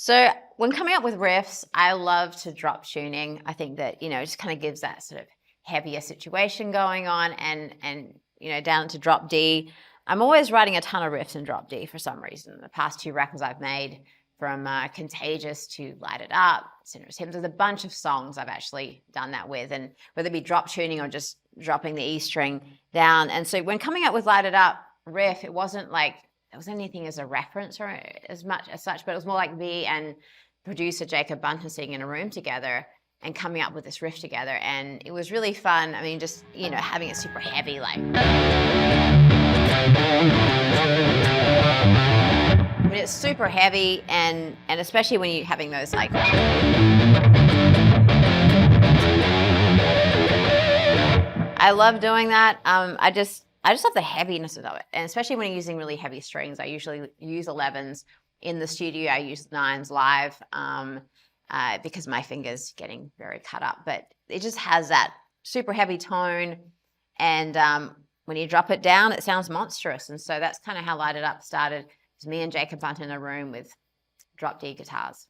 So when coming up with riffs, I love to drop tuning. I think that, it just kind of gives that sort of heavier situation going on and down to drop D. I'm always writing a ton of riffs in drop D for some reason. The past 2 records I've made, from Contagious to Light It Up, there's a bunch of songs I've actually done that with, and whether it be drop tuning or just dropping the E string down. And so when coming up with Light It Up riff, it wasn't like there was anything as a reference or as much as such, but it was more like me and producer Jacob Bolton sitting in a room together and coming up with this riff together. And it was really fun. I mean, just, having it super heavy, like. I mean, it's super heavy, and especially when you're having those, like. I love doing that. I just love the heaviness of it, and especially when you're using really heavy strings. I usually use 11s in the studio. I use 9s live because my finger's getting very cut up. But it just has that super heavy tone, and when you drop it down, it sounds monstrous. And so that's kind of how Light It Up started. It was me and Jacob Bolton in a room with drop D guitars.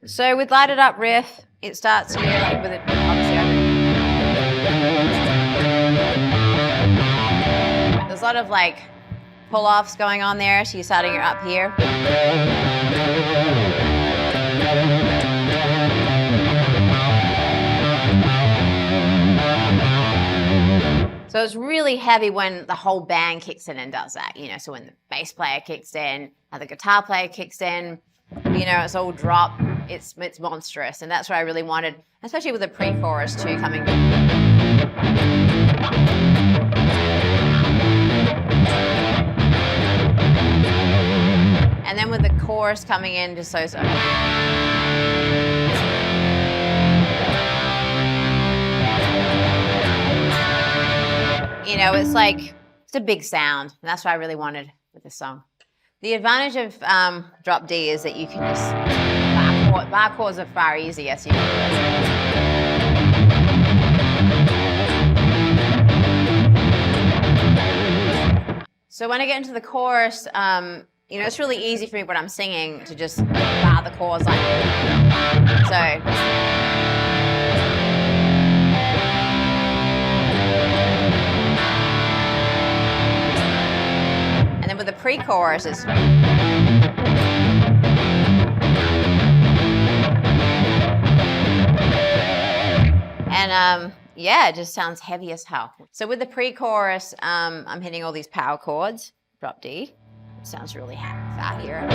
So with Light It Up riff, it starts here with it obviously open. There's a lot of like pull-offs going on there, so you're starting it up here. So it's really heavy when the whole band kicks in and does that, so when the bass player kicks in, the guitar player kicks in, it's all drop, it's monstrous, and that's what I really wanted, especially with the pre-chorus too coming. And then with the chorus coming in, just so. It's like, it's a big sound, and that's what I really wanted with this song. The advantage of drop D is that you can just, bar chords are far easier, so you can. So when I get into the chorus, it's really easy for me when I'm singing to just bar the chords like so. With the pre-chorus, it's and it just sounds heavy as hell. So with the pre-chorus, I'm hitting all these power chords, drop D. It sounds really fat here.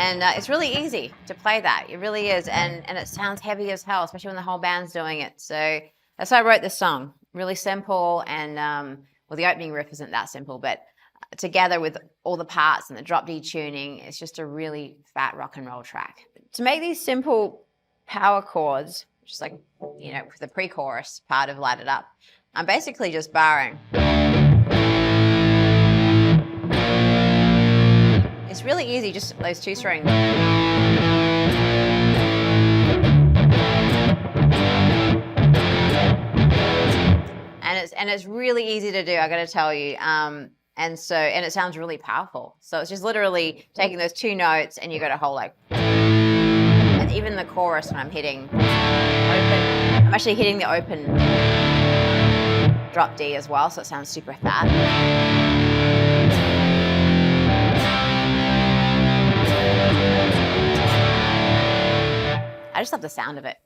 And it's really easy to play that. It really is. And it sounds heavy as hell, especially when the whole band's doing it. So that's why I wrote this song. Really simple. And the opening riff isn't that simple, but together with all the parts and the drop D tuning, it's just a really fat rock and roll track. To make these simple power chords, just like, for the pre-chorus part of Light It Up, I'm basically just barring. It's really easy, just those 2 strings. And it's really easy to do, I gotta tell you. And it sounds really powerful. So it's just literally taking those 2 notes and you got a whole like, and even the chorus when I'm hitting open, I'm actually hitting the open drop D as well, so it sounds super fat. I just love the sound of it.